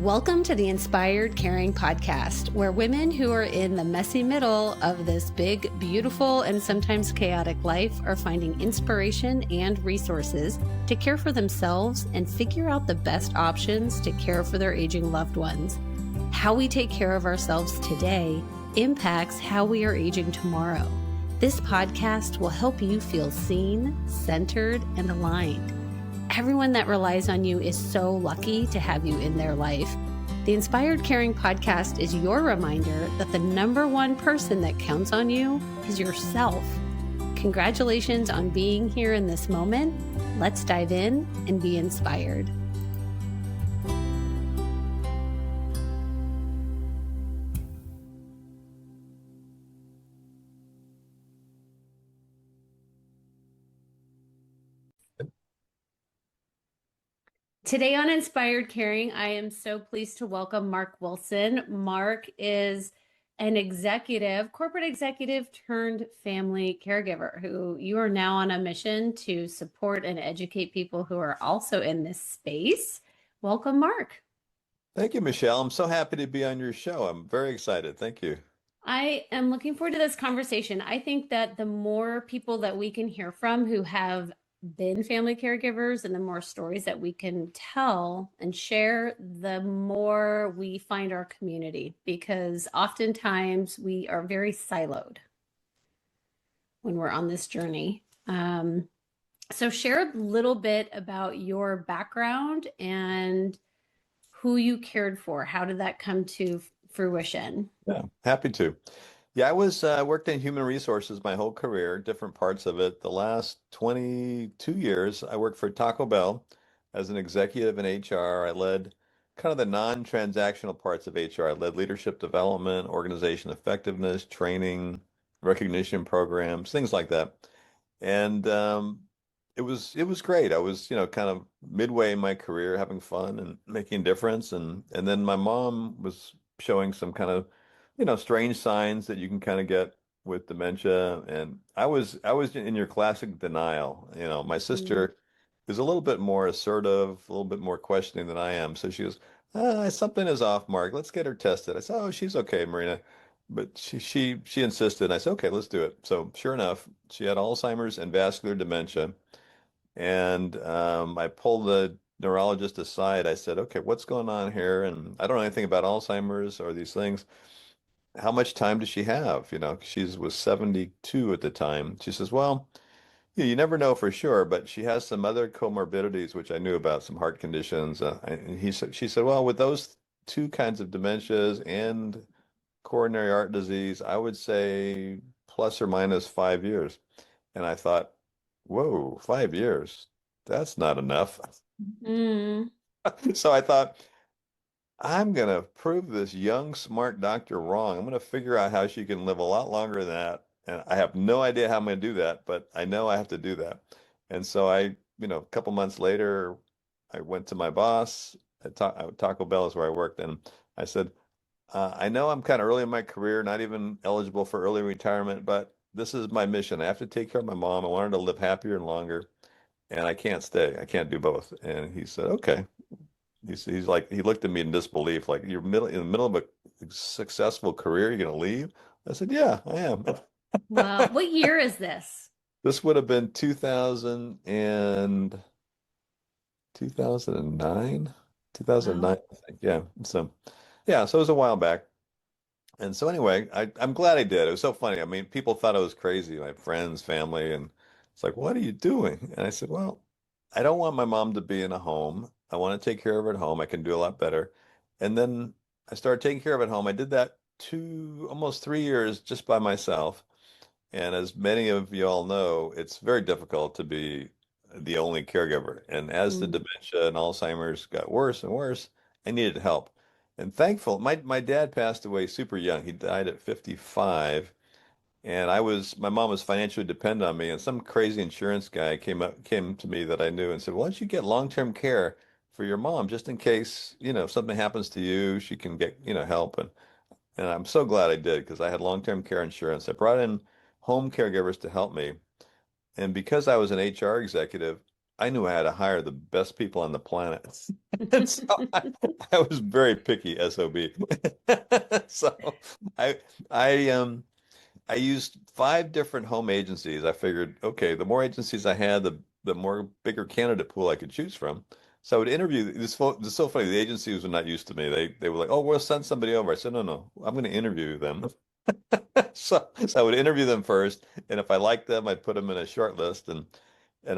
Welcome to the Inspired Caring podcast, where women who are in the messy middle of this big, beautiful, and sometimes chaotic life are finding inspiration and resources to care for themselves and figure out the best options to care for their aging loved ones. How we take care of ourselves today impacts how we are aging tomorrow. This podcast will help you feel seen, centered, and aligned. Everyone that relies on you is so lucky to have you in their life. The Inspired Caring podcast is your reminder that the number one person that counts on you is yourself. Congratulations on being here in this moment. Let's dive in and be inspired. Today on Inspired Caring, I am so pleased to welcome Mark Wilson. Mark is an corporate executive turned family caregiver who you are now on a mission to support and educate people who are also in this space. Welcome, Mark. Thank you, Michelle. I'm so happy to be on your show. I'm very excited. Thank you. I am looking forward to this conversation. I think that the more people that we can hear from who have been family caregivers and the more stories that we can tell and share, the more we find our community, because oftentimes we are very siloed when we're on this journey. So share a little bit about your background and who you cared for. How did that come to fruition? Yeah, happy to. Yeah, I worked in human resources my whole career, different parts of it. The last 22 years, I worked for Taco Bell as an executive in HR. I led kind of the non-transactional parts of HR. I led leadership development, organization effectiveness, training, recognition programs, things like that. And it was great. I was, kind of midway in my career, having fun and making a difference. And then my mom was showing some kind of strange signs that you can kind of get with dementia. And I was in your classic denial. My sister is a little bit more assertive, a little bit more questioning than I am. So she goes, something is off, Mark. Let's get her tested. I said, oh, she's okay, Marina. But she insisted. And I said, okay, let's do it. So sure enough, she had Alzheimer's and vascular dementia. And I pulled the neurologist aside. I said, okay, what's going on here? And I don't know anything about Alzheimer's or these things. How much time does she have? She was 72 at the time. She says, well, you never know for sure, but she has some other comorbidities, which I knew about, some heart conditions. She said, well, with those two kinds of dementias and coronary heart disease, I would say plus or minus 5 years. And I thought, whoa, 5 years, that's not enough. Mm. So I thought, I'm going to prove this young, smart doctor wrong. I'm going to figure out how she can live a lot longer than that. And I have no idea how I'm going to do that, but I know I have to do that. And so a couple months later, I went to my boss at Taco Bell is where I worked. And I said, I know I'm kind of early in my career, not even eligible for early retirement, but this is my mission. I have to take care of my mom. I want her to live happier and longer, and I can't stay. I can't do both. And he said, okay. He's like, he looked at me in disbelief, like, you're in the middle of a successful career, you're going to leave? I said, yeah, I am. Wow. What year is this? This would have been 2009, Wow. I think. Yeah. So it was a while back. And so anyway, I'm glad I did. It was so funny. I mean, people thought I was crazy, my friends, family, and it's like, what are you doing? And I said, well, I don't want my mom to be in a home. I want to take care of her at home. I can do a lot better. And then I started taking care of her at home. I did that almost 3 years just by myself. And as many of you all know, it's very difficult to be the only caregiver. And as the Mm. dementia and Alzheimer's got worse and worse, I needed help. And thankful, my dad passed away super young. He died at 55. And my mom was financially dependent on me. And some crazy insurance guy came to me that I knew and said, why don't you get long-term care for your mom, just in case, if something happens to you, she can get, help. And I'm so glad I did, because I had long-term care insurance. I brought in home caregivers to help me. And because I was an HR executive, I knew I had to hire the best people on the planet. And so I was very picky, SOB. So I I I used five different home agencies. I figured, okay, the more agencies I had, the more bigger candidate pool I could choose from. So I would interview this is so funny. The agencies were not used to me. They were like, "Oh, we'll send somebody over." I said, "No, no, I'm going to interview them." So I would interview them first, and if I liked them, I'd put them in a short list, and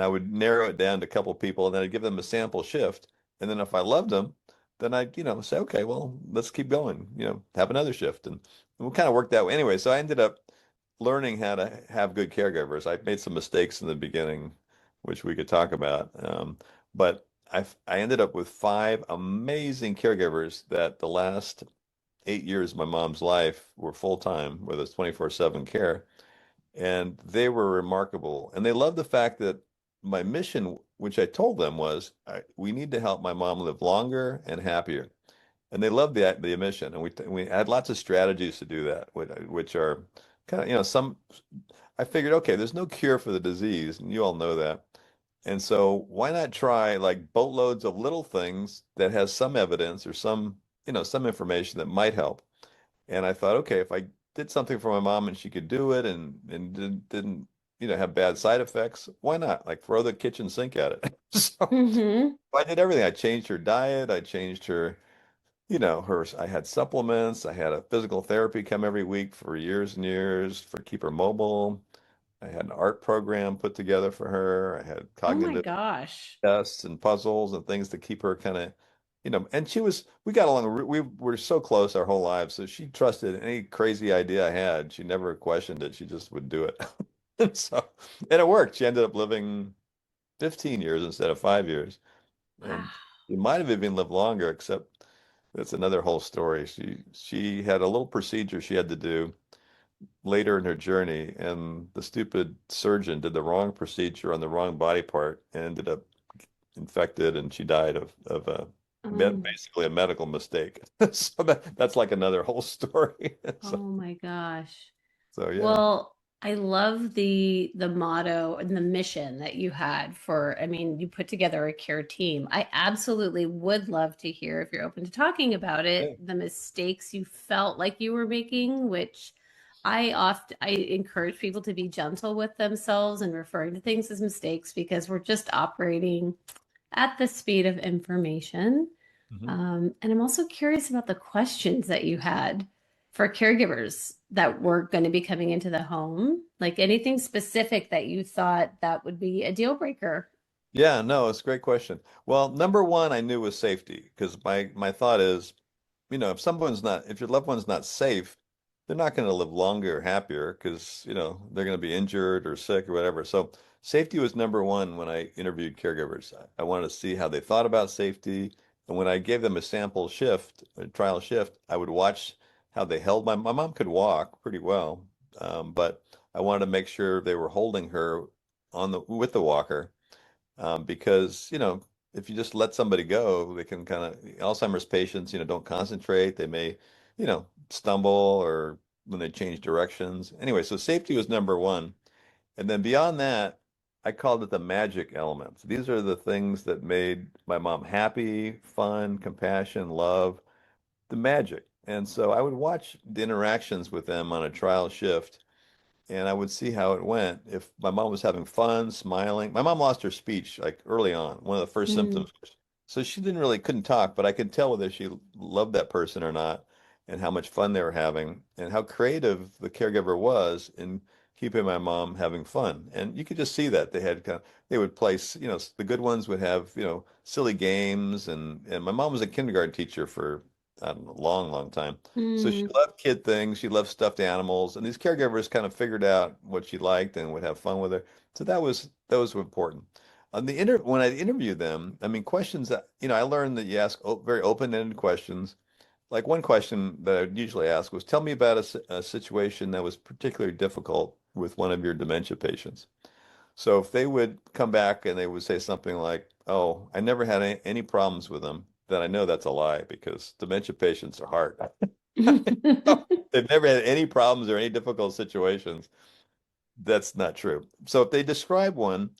I would narrow it down to a couple people, and then I'd give them a sample shift. And then if I loved them, then I'd, say, okay, well, let's keep going, have another shift. And we kind of worked that way anyway. So I ended up learning how to have good caregivers. I made some mistakes in the beginning, which we could talk about. But I ended up with five amazing caregivers that the last 8 years of my mom's life were full time with us 24/7 care. And they were remarkable. And they loved the fact that my mission, which I told them was, we need to help my mom live longer and happier. And they loved the mission. And we had lots of strategies to do that, which are kind of, some, I figured, okay, there's no cure for the disease, and you all know that. And so why not try like boatloads of little things that has some evidence or some information that might help. And I thought, okay, if I did something for my mom and she could do it and didn't, have bad side effects, why not? Like throw the kitchen sink at it. So Hmm. I did everything. I changed her diet. I changed her, I had supplements. I had a physical therapy come every week for years and years for keep her mobile. I had an art program put together for her. I had Oh my cognitive gosh. tests and puzzles and things to keep her kind of, and we got along, we were so close our whole lives. So she trusted any crazy idea I had. She never questioned it. She just would do it. And so, and it worked. She ended up living 15 years instead of 5 years. Wow. And she might have even lived longer, except that's another whole story. She had a little procedure she had to do later in her journey, and the stupid surgeon did the wrong procedure on the wrong body part and ended up infected, and she died of Um, basically a medical mistake. So that's like another whole story. So, oh my gosh. so yeah. Well, I love the motto and the mission that you had for, I mean, you put together a care team. I absolutely would love to hear, if you're open to talking about it, Yeah. the mistakes you felt like you were making, which I encourage people to be gentle with themselves and referring to things as mistakes because we're just operating at the speed of information. Mhm. And I'm also curious about the questions that you had for caregivers that were going to be coming into the home. Like anything specific that you thought that would be a deal breaker. Yeah, no, it's a great question. Well, number one I knew was safety, because my thought is, if your loved one's not safe, they're not going to live longer, happier, because, they're going to be injured or sick or whatever. So safety was number one when I interviewed caregivers. I wanted to see how they thought about safety. And when I gave them a sample shift, a trial shift, I would watch how they held my mom could walk pretty well. But I wanted to make sure they were holding her with the walker, because if you just let somebody go, they can kind of Alzheimer's patients, don't concentrate. They may, stumble or when they change directions. Anyway, so safety was number one, and then beyond that, I called it the magic elements. These are the things that made my mom happy, fun, compassion, love, the magic. And so I would watch the interactions with them on a trial shift, and I would see how it went. If my mom was having fun, smiling, my mom lost her speech like early on, one of the first Mm. symptoms. So she couldn't talk, but I could tell whether she loved that person or not, and how much fun they were having, and how creative the caregiver was in keeping my mom having fun. And you could just see that they would place, the good ones would have, silly games, and my mom was a kindergarten teacher for, I don't know, a long, long time. So she Mm. loved kid things. She loved stuffed animals, and these caregivers kind of figured out what she liked and would have fun with her. So that was important. When I interviewed them, I mean, questions that I learned that you ask very open-ended questions. Like one question that I would usually ask was, "Tell me about a situation that was particularly difficult with one of your dementia patients." So if they would come back and they would say something like, "Oh, I never had any problems with them," then I know that's a lie, because dementia patients are hard. They've never had any problems or any difficult situations. That's not true. So if they describe one,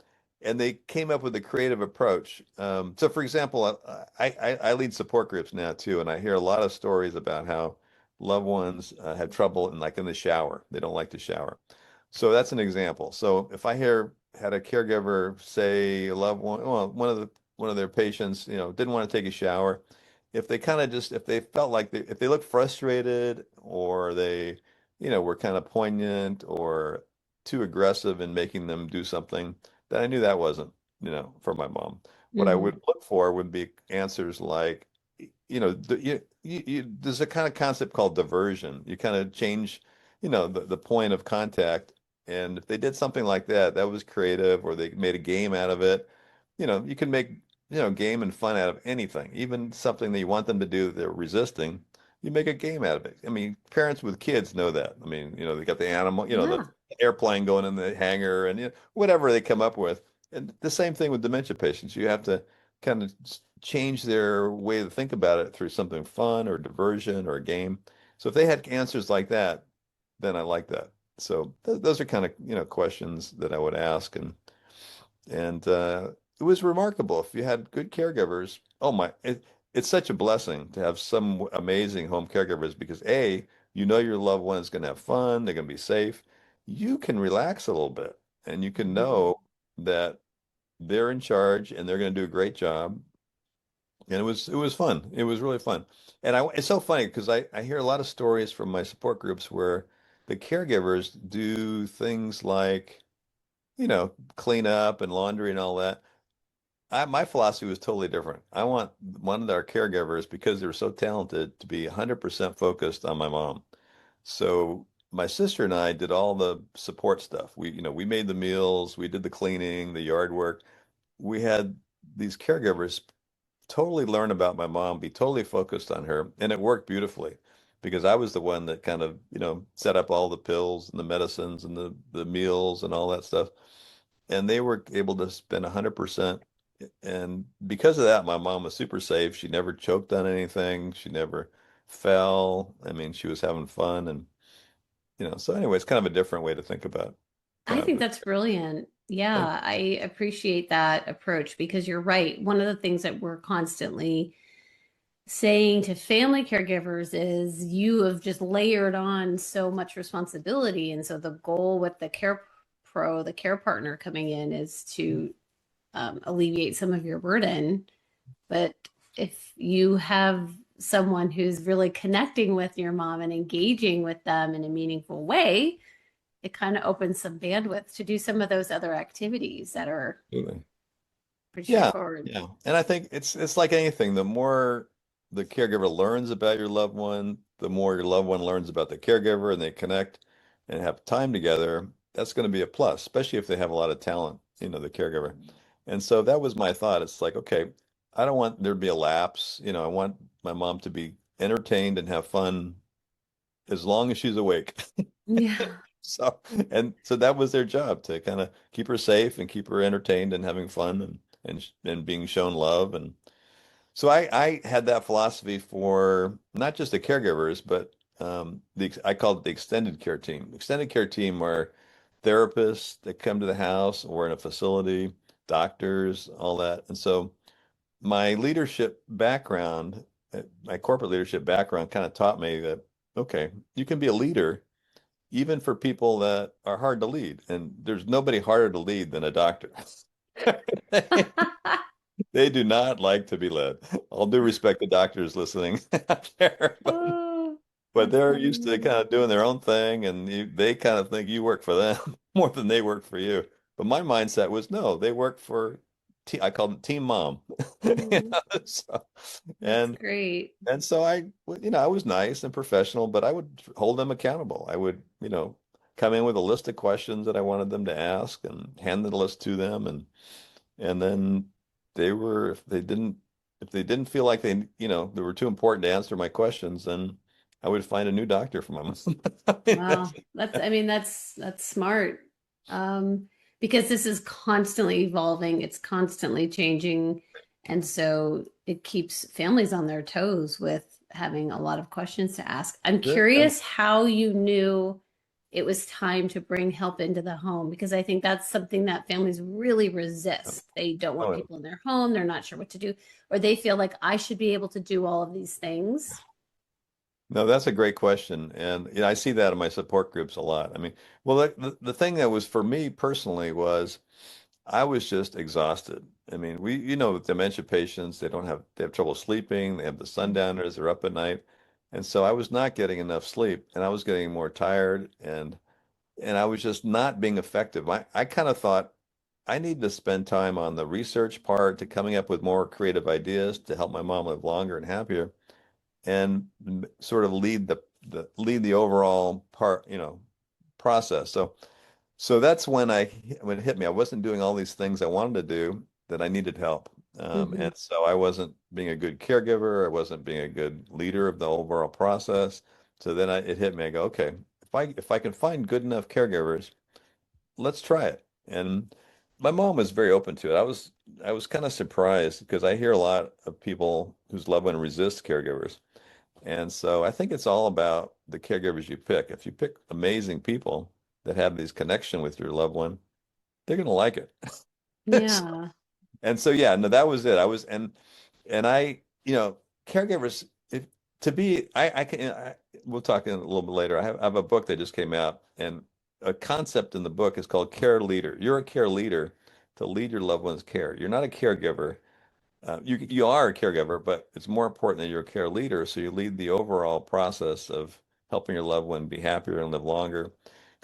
and they came up with a creative approach. So, for example, I lead support groups now too, and I hear a lot of stories about how loved ones have trouble in the shower. They don't like to shower. So that's an example. So if I hear had a caregiver say a loved one, well, one of their patients, didn't want to take a shower, if they kind of just if they felt like if they looked frustrated or they, were kind of poignant or too aggressive in making them do something, then I knew that wasn't, for my mom. What I would Mhm. look for would be answers like, there's a kind of concept called diversion. You kind of change, the point of contact. And if they did something like that, that was creative, or they made a game out of it. You can make, game and fun out of anything, even something that you want them to do that they're resisting. You make a game out of it. I mean, parents with kids know that. I mean, they got the animal, the Yeah. airplane going in the hangar and whatever they come up with. And the same thing with dementia patients. You have to kind of change their way to think about it through something fun or diversion or a game. So if they had answers like that, then I like that. So those are kind of, questions that I would ask. And it was remarkable. If you had good caregivers, oh my, it's such a blessing to have some amazing home caregivers because A, your loved one is going to have fun, they're going to be safe. You can relax a little bit and you can Mhm. know that they're in charge and they're going to do a great job. And it was fun. It was really fun. And it's so funny because I hear a lot of stories from my support groups where the caregivers do things like, clean up and laundry and all that. My philosophy was totally different. I want one of our caregivers, because they were so talented, to be 100% focused on my mom. So my sister and I did all the support stuff. We made the meals, we did the cleaning, the yard work. We had these caregivers totally learn about my mom, be totally focused on her, and it worked beautifully because I was the one that kind of, set up all the pills and the medicines and the meals and all that stuff. And they were able to spend 100%. And because of that, my mom was super safe. She never choked on anything. She never fell. I mean, she was having fun. And, so anyway, it's kind of a different way to think about I kind of think the that's brilliant. thing. Yeah, I appreciate that approach because you're right. One of the things that we're constantly saying to family caregivers is you have just layered on so much responsibility. And so the goal with the the care partner coming in is to alleviate some of your burden. But if you have someone who's really connecting with your mom and engaging with them in a meaningful way, it kind of opens some bandwidth to do some of those other activities that are Absolutely. pretty Yeah, straightforward. yeah. And I think it's like anything. The more the caregiver learns about your loved one, the more your loved one learns about the caregiver and they connect and have time together. That's going to be a plus, especially if they have a lot of talent, the caregiver. And so that was my thought. It's like, okay, I don't want there to be a lapse. I want my mom to be entertained and have fun as long as she's awake. Yeah. So, and so that was their job to kind of keep her safe and keep her entertained and having fun and being shown love. And so I had that philosophy for not just the caregivers, but I called it the extended care team. Extended care team are therapists that come to the house or in a facility, doctors, all that. And so my leadership background, my corporate leadership background kind of taught me that, okay, you can be a leader even for people that are hard to lead. And there's nobody harder to lead than a doctor. They do not like to be led. All due respect to doctors listening out there, Oh, but that's they're used to funny. kind of doing their own thing, and they kind of think you work for them more than they work for you. But my mindset was no, they work for. I called it Team Mom. Mm, So, that's and great. and so I was nice and professional, but I would hold them accountable. I would, come in with a list of questions that I wanted them to ask and hand the list to them, and then if they didn't feel like they were too important to answer my questions, then I would find a new doctor for my mom. I mean, Wow. I mean, that's smart. Um, because this is constantly evolving, it's constantly changing. And so it keeps families on their toes with having a lot of questions to ask. I'm sure. curious how you knew it was time to bring help into the home, because I think that's something that families really resist. They don't want Oh, people in their home, they're not sure what to do, or they feel like I should be able to do all of these things. no, that's a great question. And I see that in my support groups a lot. I mean, well, the thing that was for me personally was I was just exhausted. I mean, with dementia patients, they have trouble sleeping, they have the sundowners, they're up at night. And so I was not getting enough sleep and I was getting more tired and I was just not being effective. I kind of thought I need to spend time on the research part to coming up with more creative ideas to help my mom live longer and happier and sort of lead the overall part, process. So that's when it hit me. I wasn't doing all these things I wanted to do that I needed help. Hmm. And so I wasn't being a good caregiver. I wasn't being a good leader of the overall process. So then it hit me. I go, okay, if I can find good enough caregivers, let's try it. And my mom was very open to it. I was kind of surprised because I hear a lot of people whose loved one resist caregivers. And so I think it's all about the caregivers you pick. If you pick amazing people that have these connection with your loved one, they're going to like it. Yeah. And so yeah, no, that was it. And I, caregivers, if to be, I can, we'll talk in a little bit later. I have a book that just came out, and a concept in the book is called care leader. You're a care leader to lead your loved one's care. You're not a caregiver. You are a caregiver, but it's more important that you're a care leader. So you lead the overall process of helping your loved one be happier and live longer.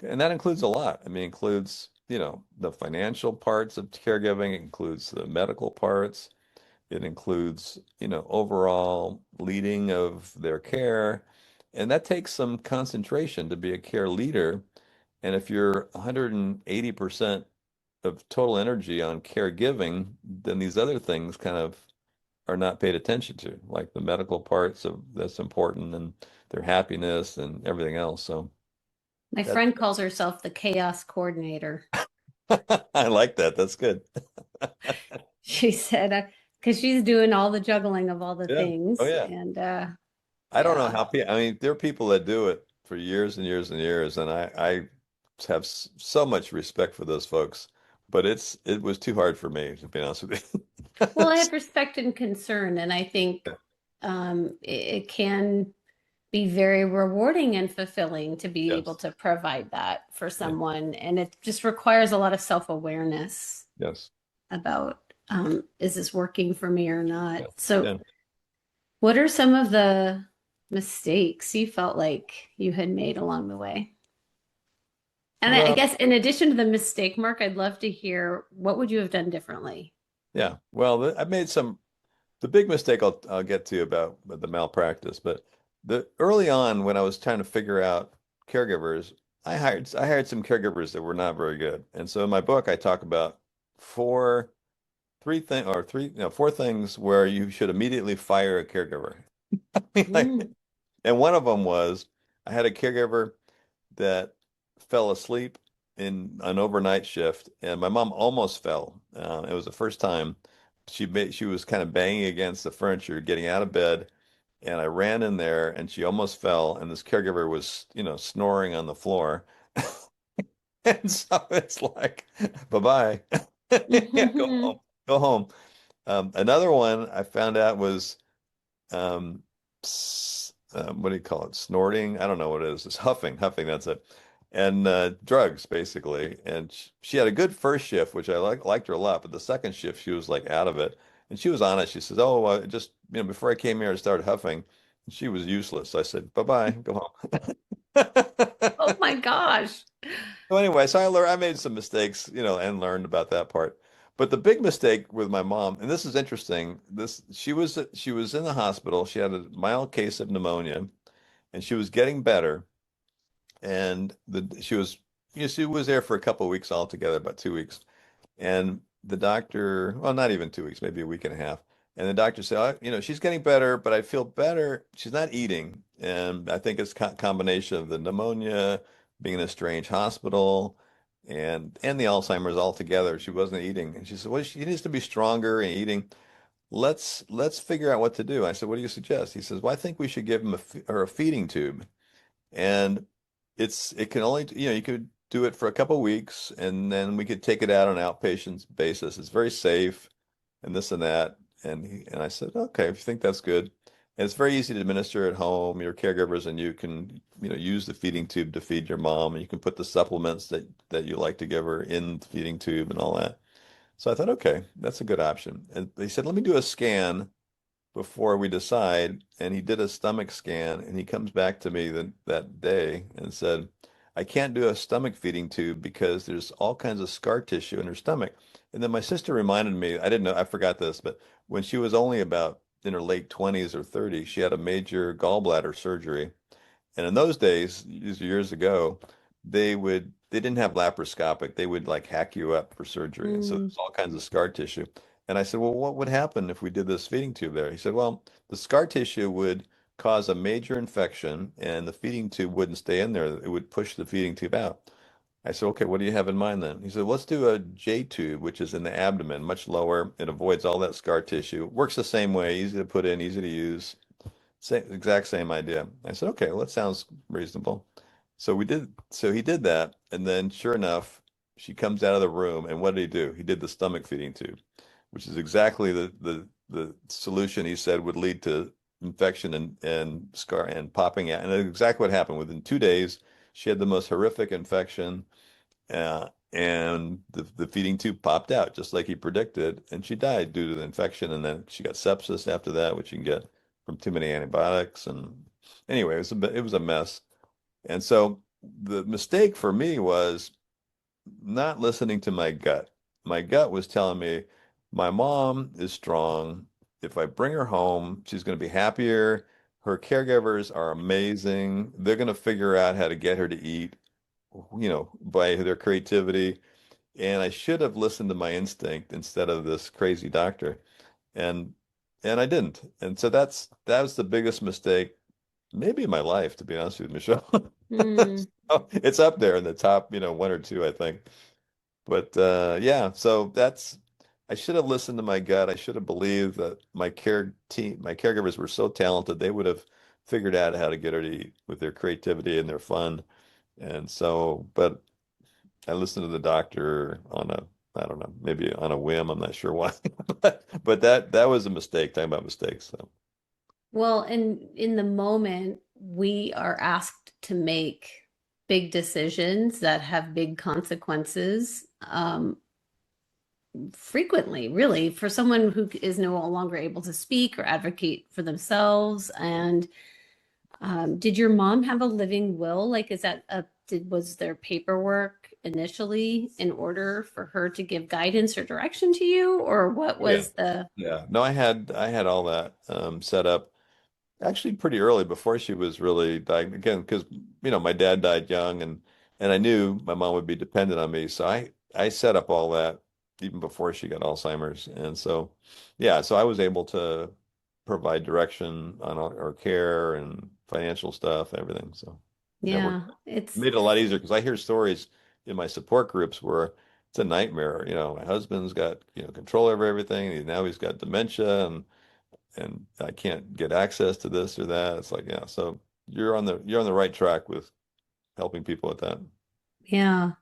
And that includes a lot. I mean, it includes, the financial parts of caregiving, it includes the medical parts, it includes, overall leading of their care. And that takes some concentration to be a care leader. And if you're 180% of total energy on caregiving, then these other things kind of are not paid attention to, like the medical parts of that's important and their happiness and everything else. So My that friend calls herself the chaos coordinator. I like that. That's good. She said, because she's doing all the juggling of all the Yeah. Oh things. yeah. And I don't know yeah. how people, I mean, there are people that do it for years and years and years, and I have so much respect for those folks, but it was too hard for me, to be honest with you. Well, I have respect and concern, and I think it can be very rewarding and fulfilling to be able Yes. to provide that for Yeah. someone. And it just requires a lot of self-awareness Yes. about is this working for me or not? Yeah. So, Yeah. what are some of the mistakes you felt like you had made along the way? And I Well, guess in addition to the mistake, Mark, I'd love to hear what would you have done differently? yeah. Well, I made some the big mistake I'll get to about the malpractice, but the early on when I was trying to figure out caregivers, I hired some caregivers that were not very good. And so in my book I talk about four three thing or three, four things where you should immediately fire a caregiver. I mean, like, Mm. and one of them was I had a caregiver that fell asleep in an overnight shift, and my mom almost fell. It was the first time she was kind of banging against the furniture, getting out of bed, and I ran in there, and she almost fell, and this caregiver was, snoring on the floor, and so it's like, bye-bye, yeah, go home, go home. Another one I found out was um, what do you call it? Snorting? I don't know what it is. It's huffing, huffing. That's it. And drugs, basically. And she had a good first shift, which I liked her a lot. But the second shift, she was like out of it. And she was honest. She says, "Oh, just before I came here, I started huffing." And she was useless. I said, "Bye bye, go home." Oh my gosh. So anyway, so I made some mistakes, and learned about that part. But the big mistake with my mom, and this is interesting, she was in the hospital. She had a mild case of pneumonia, and she was getting better. And she was there for a couple of weeks altogether, about 2 weeks. And the doctor, well, not even 2 weeks, maybe a week and a half. And the doctor said, she's getting better, but I feel better. She's not eating. And I think it's a combination of the pneumonia, being in a strange hospital, and the Alzheimer's all together. She wasn't eating. And she said, well, she needs to be stronger and eating. Let's figure out what to do. I said, what do you suggest? He says, well, I think we should give her a feeding tube. And it can only, you could do it for a couple weeks and then we could take it out on an outpatient basis. It's very safe and this and that. And I said, okay, if you think that's good. And it's very easy to administer at home. Your caregivers and you can, use the feeding tube to feed your mom, and you can put the supplements that you like to give her in the feeding tube and all that. So I thought, okay, that's a good option. And they said, let me do a scan before we decide. And he did a stomach scan and he comes back to me that day and said, I can't do a stomach feeding tube because there's all kinds of scar tissue in her stomach. And then my sister reminded me, I didn't know, I forgot this, but when she was only about in her late 20s or 30s, she had a major gallbladder surgery. And in those days, these are years ago, they didn't have laparoscopic. They would like hack you up for surgery. And so Mm, there's all kinds of scar tissue. And I said, well, what would happen if we did this feeding tube there? He said, well, the scar tissue would cause a major infection and the feeding tube wouldn't stay in there. It would push the feeding tube out. I said, okay, what do you have in mind then? He said, let's do a J tube, which is in the abdomen, much lower. It avoids all that scar tissue. Works the same way, easy to put in, easy to use. Same, exact same idea. I said, okay, well, that sounds reasonable. So he did that. And then sure enough, she comes out of the room. And what did he do? He did the stomach feeding tube, which is exactly the solution he said would lead to infection and scar and popping out. And that's exactly what happened. Within 2 days, she had the most horrific infection. And the feeding tube popped out just like he predicted. And she died due to the infection. And then she got sepsis after that, which you can get from too many antibiotics. And anyway, it was a mess. And so the mistake for me was not listening to my gut. My gut was telling me my mom is strong. If I bring her home, she's going to be happier. Her caregivers are amazing. They're going to figure out how to get her to eat, by their creativity. And I should have listened to my instinct instead of this crazy doctor. And and I didn't. And so that was the biggest mistake maybe in my life, to be honest with you, Michelle. mm. It's up there in the top, one or two, I think. But yeah, so I should have listened to my gut. I should have believed that my caregivers were so talented, they would have figured out how to get her to eat with their creativity and their fun. And so, but I listened to the doctor I don't know, maybe on a whim. I'm not sure why. But that was a mistake, talking about mistakes. So, Well, and in the moment, we are asked to make big decisions that have big consequences. Frequently, really, for someone who is no longer able to speak or advocate for themselves. And did your mom have a living will? Like, was there paperwork initially in order for her to give guidance or direction to you, or what yeah. was the? Yeah. No, I had all that set up actually pretty early before she was really diagnosed again, because my dad died young, and I knew my mom would be dependent on me. So I set up all that even before she got Alzheimer's. And so yeah, so I was able to provide direction on our care and financial stuff, everything. So yeah, Yeah, it made it a lot easier because I hear stories in my support groups where it's a nightmare. My husband's got, control over everything. And now he's got dementia and I can't get access to this or that. It's like, yeah, so you're on the right track with helping people with that. yeah.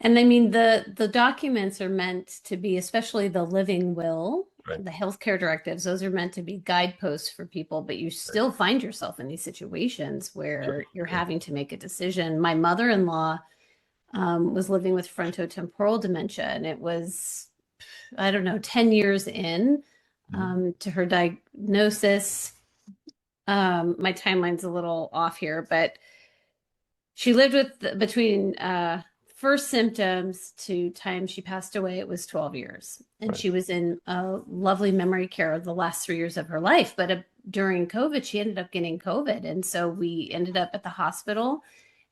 And I mean, the documents are meant to be, especially the living will, Right. the healthcare directives, those are meant to be guideposts for people, but you Right. still find yourself in these situations Sure. where you're Yeah. having to make a decision. My mother-in-law was living with frontotemporal dementia, and it was, I don't know, 10 years in Mhm. to her diagnosis. My timeline's a little off here, but she lived with between first symptoms to time she passed away, it was 12 years. And Right. she was in lovely memory care the last 3 years of her life. But during COVID, she ended up getting COVID. And so we ended up at the hospital,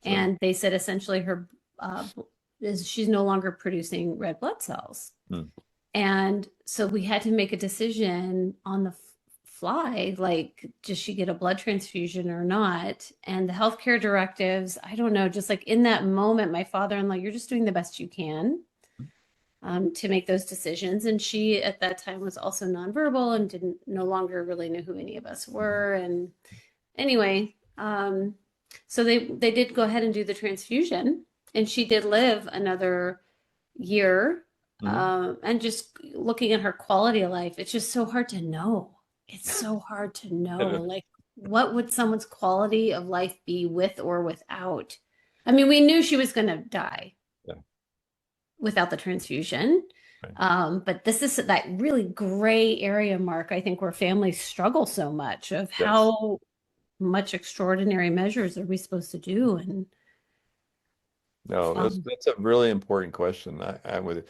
Sure. and they said essentially uh, she's no longer producing red blood cells. Hmm. And so we had to make a decision on the fly, like, does she get a blood transfusion or not? And the healthcare directives, I don't know, just like in that moment, my father-in-law, you're just doing the best you can to make those decisions. And she at that time was also nonverbal and didn't no longer really know who any of us were. And anyway, So they did go ahead and do the transfusion, and she did live another year. Hmm. And just looking at her quality of life, it's just so hard to know. It's so hard to know. Like, what would someone's quality of life be with or without? I mean, we knew she was going to die Yeah. without the transfusion. Right. But this is that really gray area, Mark, I think, where families struggle so much of Yes. how much extraordinary measures are we supposed to do? And No, that's um, that's a really important question. I'm with you.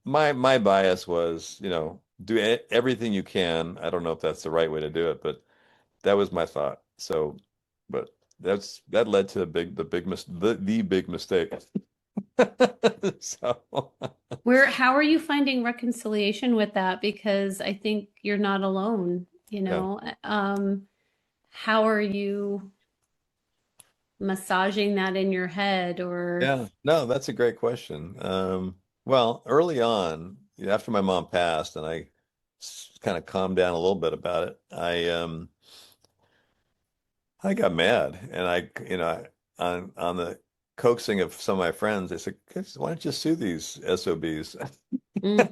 My bias was, do everything you can. I don't know if that's the right way to do it, but that was my thought. So, but that led to the big mistake. So, how are you finding reconciliation with that? Because I think you're not alone, you yeah. know. How are you massaging that in your head or Yeah, no, that's a great question. Well, early on, after my mom passed, and I kind of calmed down a little bit about it, I got mad, and on the coaxing of some of my friends, they said, "Guys, why don't you sue these SOBs?" Mm,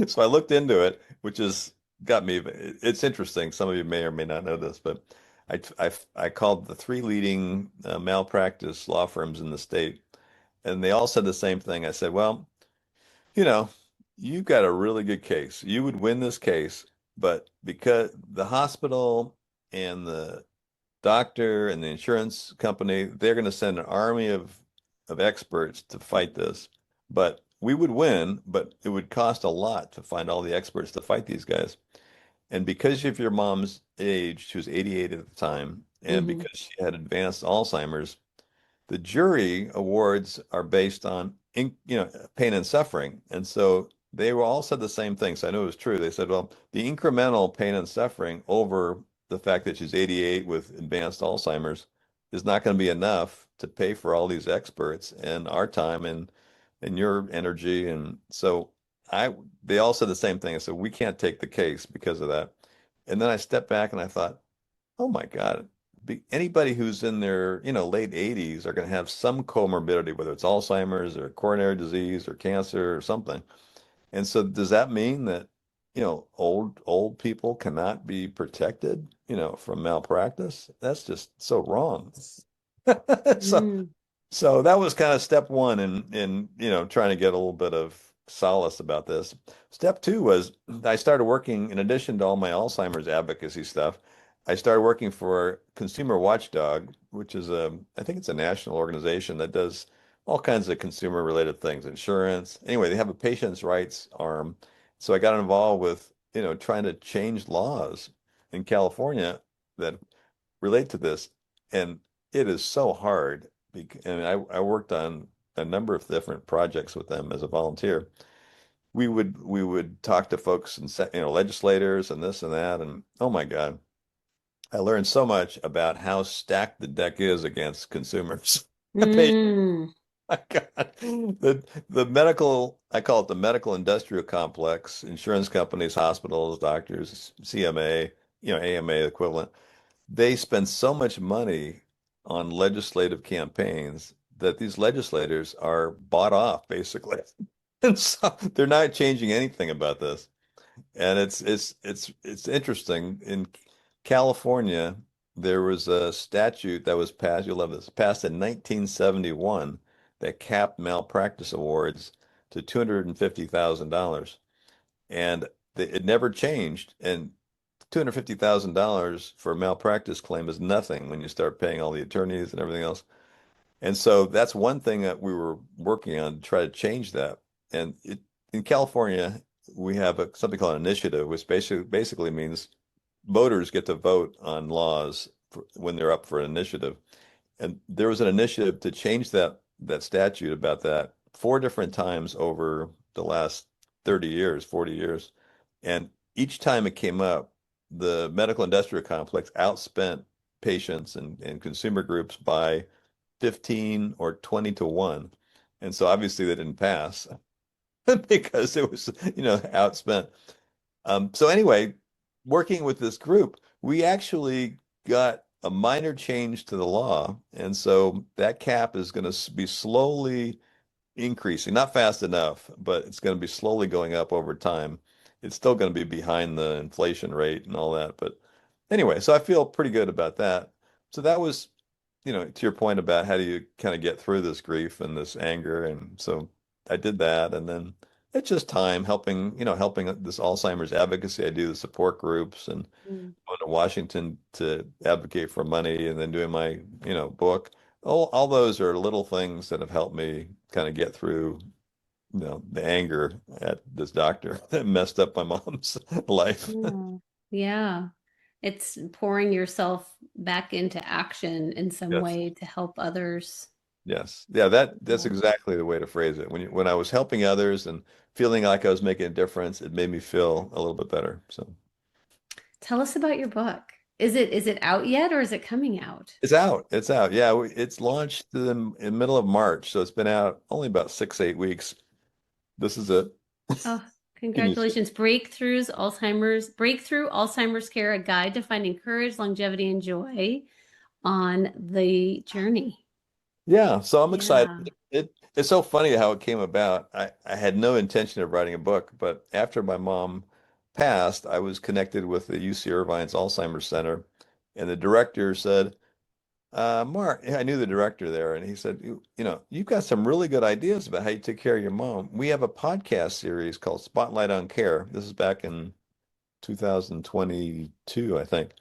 So I looked into it, which is got me. It's interesting. Some of you may or may not know this, but I called the three leading malpractice law firms in the state, and they all said the same thing. I said, well, you know, you've got a really good case. You would win this case, but because the hospital and the doctor and the insurance company, they're going to send an army of experts to fight this. But we would win, but it would cost a lot to find all the experts to fight these guys. And because of your mom's age, she was 88 at the time, and mhm, because she had advanced Alzheimer's, the jury awards are based on pain and suffering, and so they were all said the same thing. So I knew it was true. They said, well, the incremental pain and suffering over the fact that she's 88 with advanced Alzheimer's is not going to be enough to pay for all these experts and our time and your energy. And so I they all said the same thing. I said, we can't take the case because of that. And then I stepped back and I thought, oh my God. Anybody who's in their, late 80s are going to have some comorbidity, whether it's Alzheimer's or coronary disease or cancer or something. And so does that mean that, old people cannot be protected, from malpractice? That's just so wrong. So mm, so that was kind of step one in trying to get a little bit of solace about this. Step two was I started working in addition to all my Alzheimer's advocacy stuff. I started working for Consumer Watchdog, which is I think it's a national organization that does all kinds of consumer related things, insurance. Anyway, they have a patient's rights arm. So I got involved with, trying to change laws in California that relate to this. And it is so hard. And I worked on a number of different projects with them as a volunteer. We would talk to folks and legislators and this and that. And oh my God, I learned so much about how stacked the deck is against consumers. mm, My God. The medical, I call it the medical industrial complex, insurance companies, hospitals, doctors, CMA, AMA equivalent. They spend so much money on legislative campaigns that these legislators are bought off basically. And so they're not changing anything about this. And it's interesting. In California, there was a statute that was passed, you'll love this, passed in 1971 that capped malpractice awards to $250,000. And it never changed. And $250,000 for a malpractice claim is nothing when you start paying all the attorneys and everything else. And so that's one thing that we were working on to try to change that. And in California, we have something called an initiative, which basically means voters get to vote on laws when they're up for an initiative. And there was an initiative to change that statute about that four different times over the last 30 years, 40 years. And each time it came up, the medical industrial complex outspent patients and consumer groups by 15 or 20 to 1. And so obviously they didn't pass because it was, outspent. So anyway, working with this group, we actually got a minor change to the law. And so that cap is going to be slowly increasing, not fast enough, but it's going to be slowly going up over time. It's still going to be behind the inflation rate and all that. But anyway, so I feel pretty good about that. So that was, to your point about how do you kind of get through this grief and this anger. And so I did that. And then it's just time helping this Alzheimer's advocacy. I do the support groups and Mm. going to Washington to advocate for money and then doing my, book. All those are little things that have helped me kind of get through, the anger at this doctor that messed up my mom's life. Yeah. Yeah. It's pouring yourself back into action in some Yes. way to help others. Yes. Yeah, that's Yeah. exactly the way to phrase it. When I was helping others and feeling like I was making a difference, it made me feel a little bit better. So Tell us about your book. Is it out yet or is it coming out? it's out. It's out. Yeah, it's launched in middle of March, so it's been out only about 6, 8 weeks. This is it. Oh, And you see, congratulations. Breakthrough Alzheimer's Care, a guide to finding courage, longevity, and joy on the journey. yeah, so I'm excited. Yeah. It's so funny how it came about. I had no intention of writing a book, but after my mom passed, I was connected with the UC Irvine's Alzheimer's Center, and the director said, Mark, I knew the director there, and he said, you've got some really good ideas about how you take care of your mom. We have a podcast series called Spotlight on Care. This is back in 2022, I think.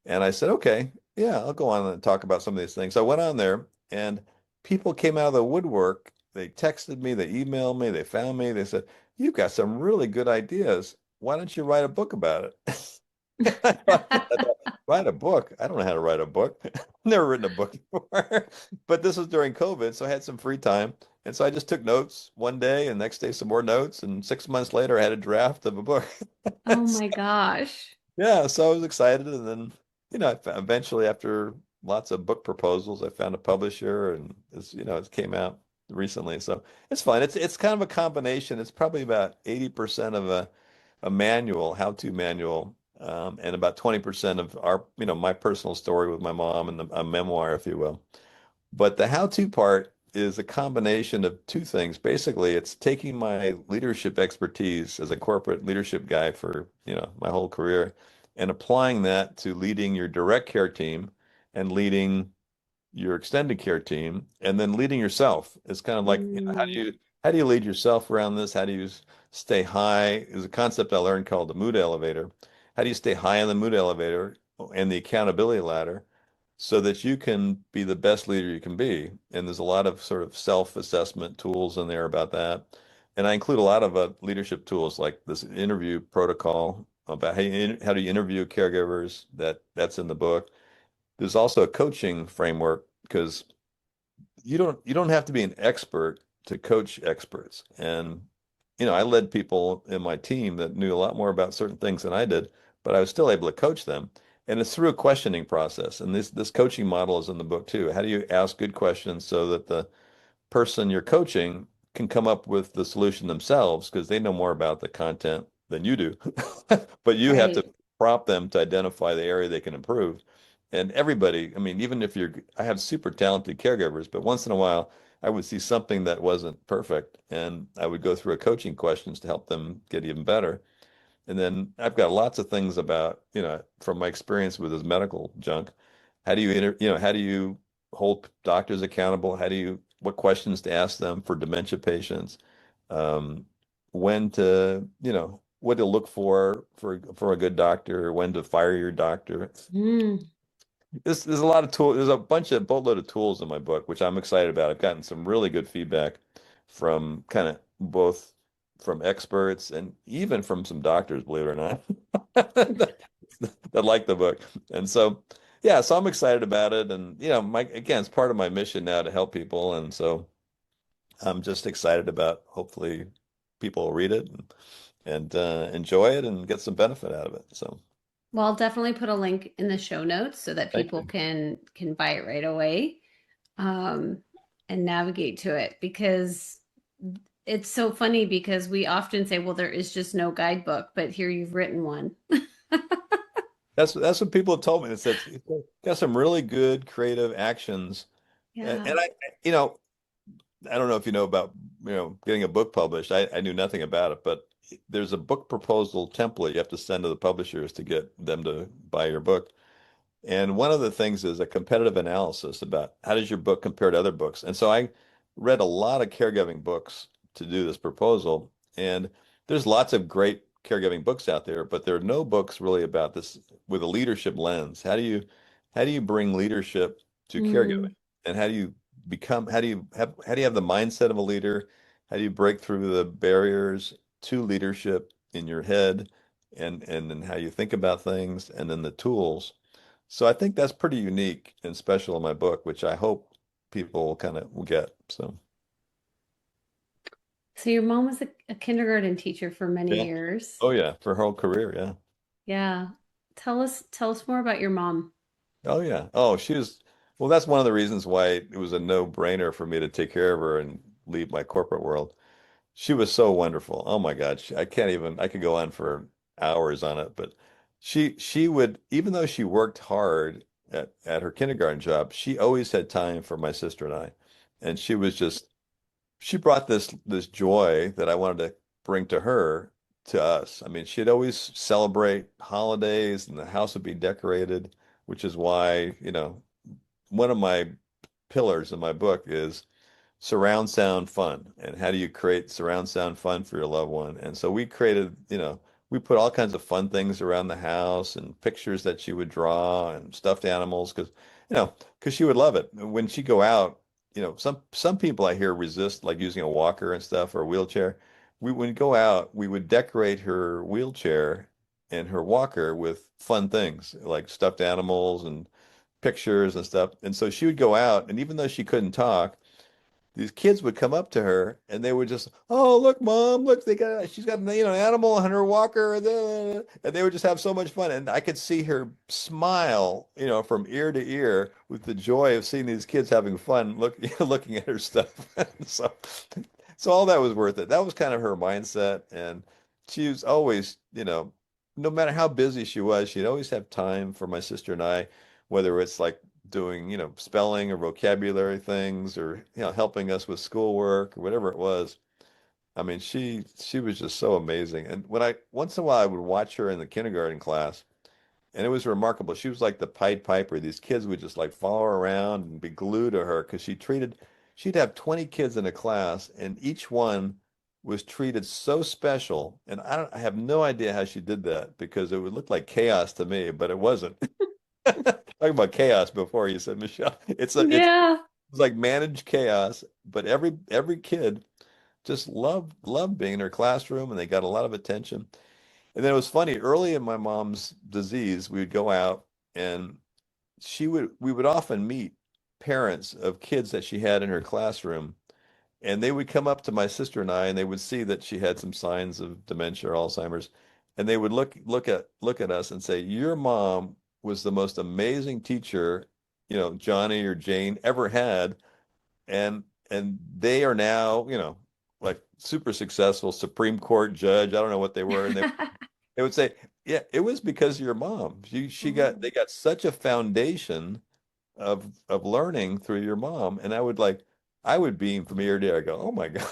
And I said, okay, yeah, I'll go on and talk about some of these things. So I went on there and people came out of the woodwork. They texted me, they emailed me, they found me. They said, you've got some really good ideas. Why don't you write a book about it? I thought, write a book? I don't know how to write a book. Never written a book before. But this was during COVID, so I had some free time. And so I just took notes one day and next day some more notes. And 6 months later, I had a draft of a book. Oh my gosh. Yeah, so I was excited, and then eventually after lots of book proposals, I found a publisher, and it came out recently. So it's fun. It's kind of a combination. It's probably about 80% of a manual, how-to manual, and about 20% of my personal story with my mom and a memoir, if you will. But the how-to part is a combination of two things. Basically, it's taking my leadership expertise as a corporate leadership guy for, my whole career and applying that to leading your direct care team and leading your extended care team and then leading yourself. It's kind of like, Mm, how do you lead yourself around this? How do you stay high? Is a concept I learned called the mood elevator. How do you stay high on the mood elevator and the accountability ladder so that you can be the best leader you can be? And there's a lot of sort of self-assessment tools in there about that. And I include a lot of leadership tools like this interview protocol about how do you interview caregivers that's in the book. There's also a coaching framework because you don't have to be an expert to coach experts. And I led people in my team that knew a lot more about certain things than I did, but I was still able to coach them. And it's through a questioning process. And this coaching model is in the book too. How do you ask good questions so that the person you're coaching can come up with the solution themselves because they know more about the content than you do. But you have to right. prompt them to identify the area they can improve. And everybody, I mean, even if I have super talented caregivers, but once in a while I would see something that wasn't perfect and I would go through a coaching questions to help them get even better. And then I've got lots of things about, from my experience with this medical junk. How do you hold doctors accountable? What questions to ask them for dementia patients? Um, when to, what to look for a good doctor, when to fire your doctor. Mm. There's a lot of tools. There's a boatload of tools in my book, which I'm excited about. I've gotten some really good feedback from kind of both from experts and even from some doctors, believe it or not, that like the book. And so, yeah, so I'm excited about it. And, again, it's part of my mission now to help people. And so I'm just excited about hopefully people will read it and enjoy it and get some benefit out of it. So Well, I'll definitely put a link in the show notes so that thank people you. can buy it right away, um, and navigate to it because it's so funny because we often say, well, there is just no guidebook, but here you've written one. That's what people have told me. It says got some really good creative actions. Yeah. And you know, I don't know if you know about, getting a book published. I knew nothing about it, but there's a book proposal template you have to send to the publishers to get them to buy your book. And one of the things is a competitive analysis about how does your book compare to other books. And so I read a lot of caregiving books to do this proposal. And there's lots of great caregiving books out there, but there are no books really about this with a leadership lens. How do you bring leadership to caregiving? Mm. And how do you have the mindset of a leader? How do you break through the barriers to leadership in your head and then how you think about things and then the tools? So I think that's pretty unique and special in my book, which I hope people kind of will get. So So your mom was a kindergarten teacher for many yeah. years. Oh yeah, for her whole career, yeah. Yeah. Tell us more about your mom. Oh yeah. Oh, well, that's one of the reasons why it was a no-brainer for me to take care of her and leave my corporate world. She was so wonderful. Oh my God. I could go on for hours on it, but she would, even though she worked hard at her kindergarten job, she always had time for my sister and I. And she brought this joy that I wanted to bring to her to us. I mean, she'd always celebrate holidays and the house would be decorated, which is why, one of my pillars in my book is surround sound fun. And how do you create surround sound fun for your loved one? And so we put all kinds of fun things around the house and pictures that she would draw and stuffed animals because she would love it. When she go out, some people I hear resist like using a walker and stuff or a wheelchair. When we go out, we would decorate her wheelchair and her walker with fun things like stuffed animals and pictures and stuff. And so she would go out, and even though she couldn't talk, these kids would come up to her and they would just, oh, look, mom, look, she's got an animal on her walker, and they would just have so much fun. And I could see her smile, from ear to ear with the joy of seeing these kids having fun, looking at her stuff. So, so all that was worth it. That was kind of her mindset, and she was always, no matter how busy she was, she'd always have time for my sister and I, whether it's like doing, spelling or vocabulary things or, helping us with schoolwork or whatever it was. I mean, she was just so amazing. And once in a while I would watch her in the kindergarten class, and it was remarkable. She was like the Pied Piper. These kids would just like follow her around and be glued to her because she'd have 20 kids in a class, and each one was treated so special. And I have no idea how she did that because it would look like chaos to me, but it wasn't. Talking about chaos before you said, Michelle. Yeah. It's like managed chaos, but every kid just loved being in her classroom and they got a lot of attention. And then it was funny, early in my mom's disease, we would go out and we would often meet parents of kids that she had in her classroom. And they would come up to my sister and I, and they would see that she had some signs of dementia or Alzheimer's, and they would look at us and say, "Your mom was the most amazing teacher, Johnny or Jane ever had," and they are now, like super successful Supreme Court judge. I don't know what they were, and they would say, "Yeah, it was because of your mom. They got such a foundation of learning through your mom," and I would beam from ear to ear. I go, "Oh my God,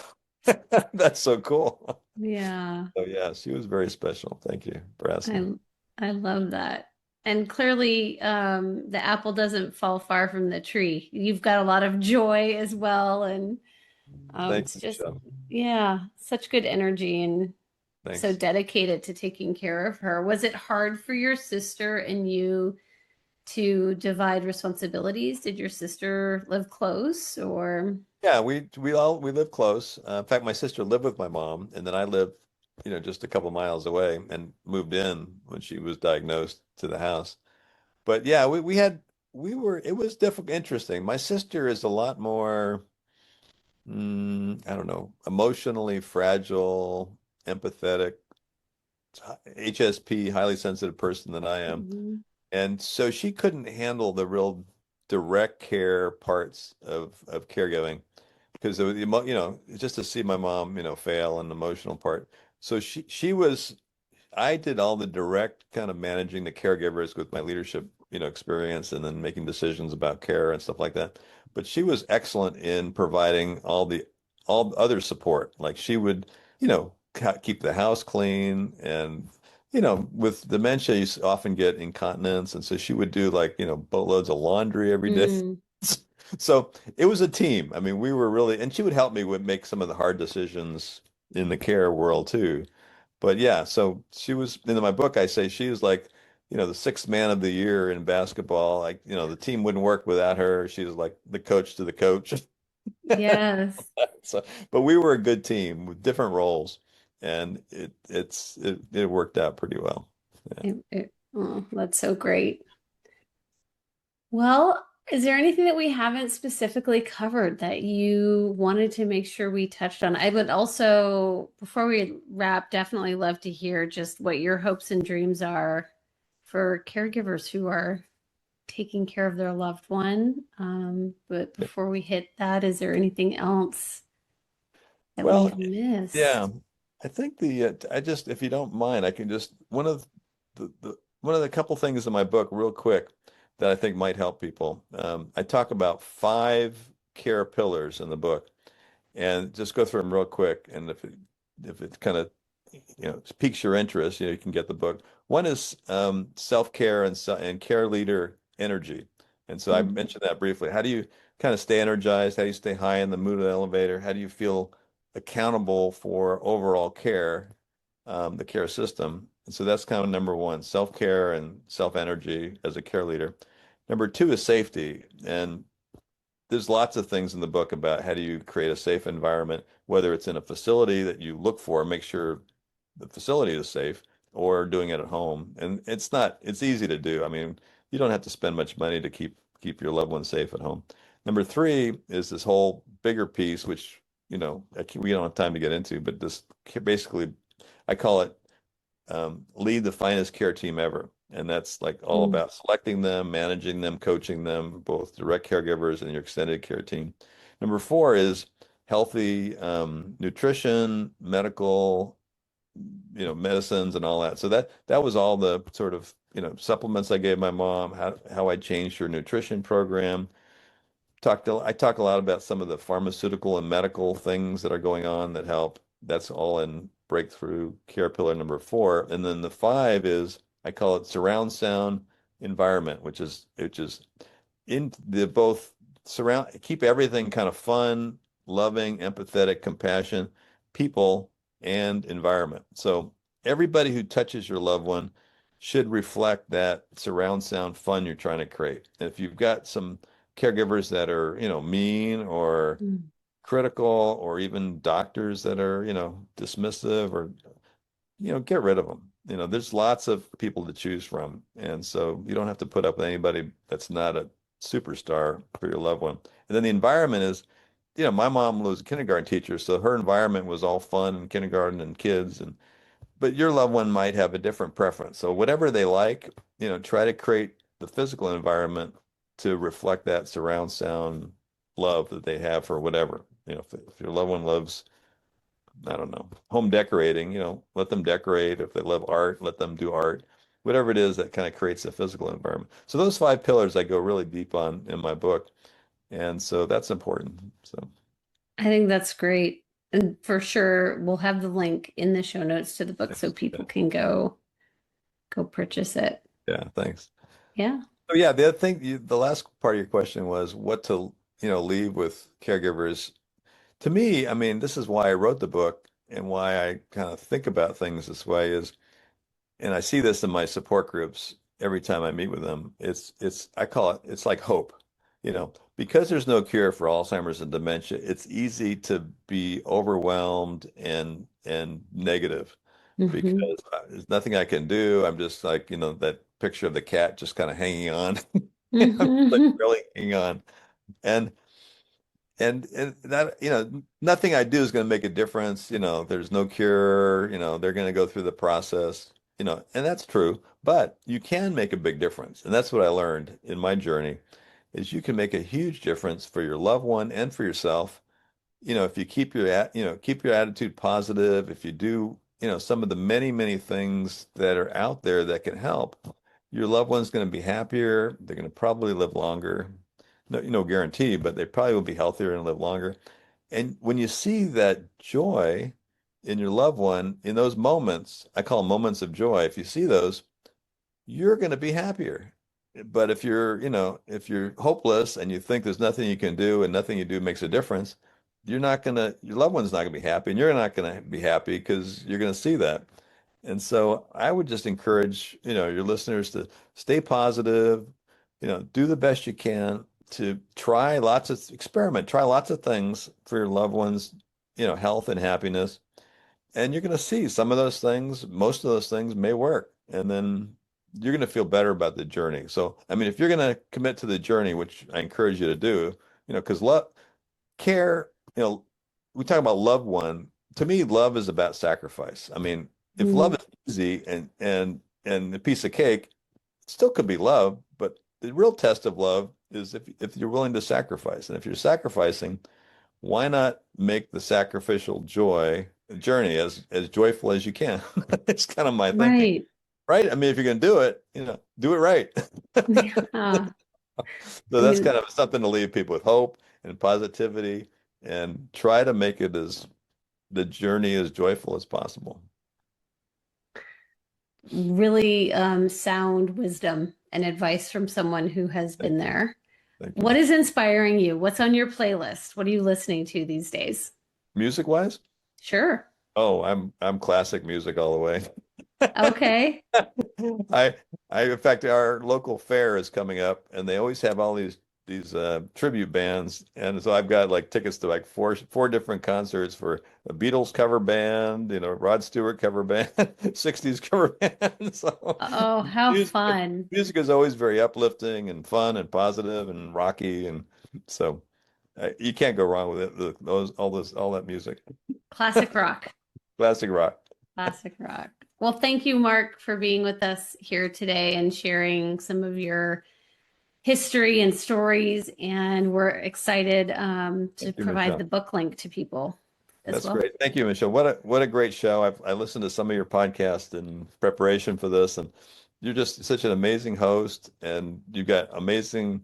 that's so cool." Yeah. So yeah, she was very special. Thank you for asking. I I love that. And clearly, the apple doesn't fall far from the tree. You've got a lot of joy as well, and Thank it's you, just, Michelle. yeah, such good energy and so Thanks. dedicated to taking care of her. Was it hard for your sister and you to divide responsibilities? Did your sister live close or? Yeah, we live close. In fact, my sister lived with my mom, and then I lived, just a couple miles away, and moved in when she was diagnosed to the house. But yeah, it was difficult, interesting. My sister is a lot more, I don't know, emotionally fragile, empathetic, HSP, highly sensitive person than I am. Mhm. And so she couldn't handle the real direct care parts of caregiving because it was, just to see my mom, fail in the emotional part. So she was I did all the direct kind of managing the caregivers with my leadership, experience and then making decisions about care and stuff like that. But she was excellent in providing all other support. Like she would, keep the house clean and with dementia, often get incontinence. And so she would do like, boatloads of laundry every day. Mm, So it was a team. I mean, we were really, and she would help me with make some of the hard decisions in the care world too. But yeah, so she was in my book, I say she was like, the sixth man of the year in basketball. Like, the team wouldn't work without her. She was like the coach to the coach. yes. So, but we were a good team with different roles, and it worked out pretty well. Yeah. Oh, that's so great. Well, is there anything that we haven't specifically covered that you wanted to make sure we touched on? I would also, before we wrap, definitely love to hear just what your hopes and dreams are for caregivers who are taking care of their loved one. But before we hit that, is there anything else that we Well, have missed? yeah, I think if you don't mind, I can just one of the couple things in my book, real quick, that I think might help people. I talk about five care pillars in the book, and just go through them real quick. And if it kind of piques your interest, you can get the book. One is self-care and care leader energy. And so I Mhm. mentioned that briefly. How do you kind of stay energized? How do you stay high in the mood of the elevator? How do you feel accountable for overall care, the care system? And so that's kind of number one, self-care and self-energy as a care leader. Number two is safety. And there's lots of things in the book about how do you create a safe environment, whether it's in a facility that you look for, make sure the facility is safe, or doing it at home. And it's easy to do. I mean, you don't have to spend much money to keep your loved ones safe at home. Number three is this whole bigger piece, which, we don't have time to get into, but this basically, I call it lead the finest care team ever. And that's like all Mm. about selecting them, managing them, coaching them, both direct caregivers and your extended care team. Number four is healthy nutrition, medical, medicines and all that. So that was all the sort of, supplements I gave my mom, how I changed her nutrition program. I talk a lot about some of the pharmaceutical and medical things that are going on that help. That's all in breakthrough care pillar number four. And then the five is I call it surround sound environment, which is in the both keep everything kind of fun, loving, empathetic, compassion, people and environment. So everybody who touches your loved one should reflect that surround sound fun you're trying to create. And if you've got some caregivers that are, mean or Mm. critical, or even doctors that are, dismissive or, get rid of them. There's lots of people to choose from. And so you don't have to put up with anybody that's not a superstar for your loved one. And then the environment is, my mom was a kindergarten teacher, so her environment was all fun and kindergarten and kids, but your loved one might have a different preference. So whatever they like, try to create the physical environment to reflect that surround sound love that they have for whatever. If your loved one loves, I don't know, home decorating, let them decorate. If they love art, let them do art. Whatever it is that kind of creates a physical environment. So those five pillars I go really deep on in my book. And so that's important. So I think that's great. And for sure, we'll have the link in the show notes to the book so thanks. Yeah. people can go purchase it. Yeah. Thanks. Yeah. So yeah, the other thing, the last part of your question was what to, leave with caregivers. To me, I mean, this is why I wrote the book and why I kind of think about things this way is, and I see this in my support groups every time I meet with them. I call it's like hope, because there's no cure for Alzheimer's and dementia. It's easy to be overwhelmed and negative Hmm. because there's nothing I can do. I'm just like, that picture of the cat just kind of hanging on. I'm like Hmm. really hanging on. And and that, nothing I do is going to make a difference. There's no cure, they're going to go through the process, and that's true, but you can make a big difference. And that's what I learned in my journey is you can make a huge difference for your loved one and for yourself. If you keep your attitude positive, if you do, some of the many, many things that are out there that can help, your loved one's going to be happier. They're going to probably live longer. No guarantee, but they probably will be healthier and live longer. And when you see that joy in your loved one, in those moments, I call them moments of joy. If you see those, you're going to be happier. But if you're hopeless and you think there's nothing you can do and nothing you do makes a difference, your loved one's not going to be happy and you're not going to be happy because you're going to see that. And so I would just encourage, your listeners to stay positive, do the best you can to try lots of things for your loved ones, health and happiness. And you're going to see some of those things, most of those things may work. And then you're going to feel better about the journey. So, I mean, if you're going to commit to the journey, which I encourage you to do, because care, we talk about loved one. To me, love is about sacrifice. I mean, if love Mm, is easy and a piece of cake, it still could be love, but the real test of love is if you're willing to sacrifice. And if you're sacrificing, why not make the sacrificial journey as joyful as you can? It's kind of my thinking, right. right? I mean, if you're going to do it, do it right. Yeah. So I that's mean, kind of something to leave people with hope and positivity and try to make it as the journey as joyful as possible. really sound wisdom and advice from someone who has Thank been you. there. Thank you. What is inspiring you? What's on your playlist? What are you listening to these days? Music wise? Sure. Oh, I'm classic music all the way. Okay. I in fact our local fair is coming up and they always have all these tribute bands and so I've got like tickets to like four different concerts for a Beatles cover band, Rod Stewart cover band, 60s cover band. So Oh, how music, fun. music is always very uplifting and fun and positive and rocky and so you can't go wrong with it. All that music. Classic rock. Classic rock. Classic rock. Well, thank you, Mark, for being with us here today and sharing some of your history and stories. And we're excited to Thank you, provide the Michelle. book link to people as That's well. great. Thank you, Michelle. What a great show. I listened to some of your podcasts in preparation for this, and you're just such an amazing host, and you've got amazing,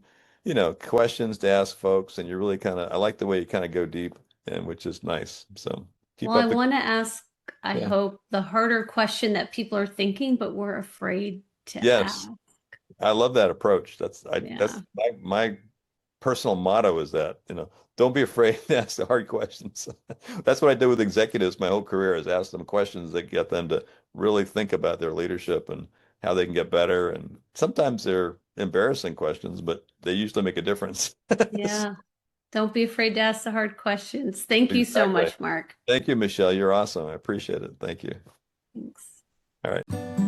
questions to ask folks, and you're really I like the way you kind of go deep, and which is nice. So keep Well, I up the, want to ask, I yeah. hope, the harder question that people are thinking, but we're afraid to Yes, ask. I love that approach. Yeah. That's my personal motto is that, don't be afraid to ask the hard questions. That's what I did with executives my whole career is ask them questions that get them to really think about their leadership and how they can get better. And sometimes they're embarrassing questions, but they usually make a difference. Yeah. Don't be afraid to ask the hard questions. Thank you so Exactly. much, Mark. Thank you, Michelle. You're awesome. I appreciate it. Thank you. Thanks. All right.